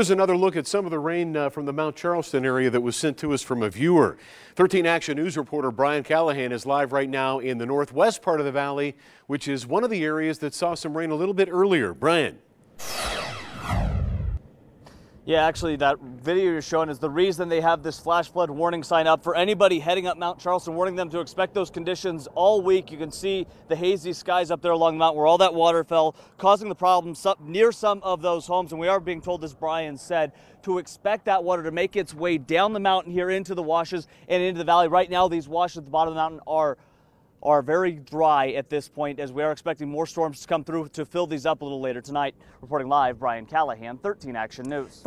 Here's another look at some of the rain from the Mount Charleston area that was sent to us from a viewer. 13 Action News reporter Brian Callahan is live right now in the northwest part of the valley, which is one of the areas that saw some rain a little bit earlier. Brian. Yeah, actually, that video you're showing is the reason they have this flash flood warning sign up for anybody heading up Mount Charleston, warning them to expect those conditions all week. You can see the hazy skies up there along the mountain where all that water fell, causing the problems near some of those homes. And we are being told, as Brian said, to expect that water to make its way down the mountain here into the washes and into the valley. Right now, these washes at the bottom of the mountain are very dry at this point, as we are expecting more storms to come through to fill these up a little later tonight. Reporting live, Brian Callahan, 13 Action News.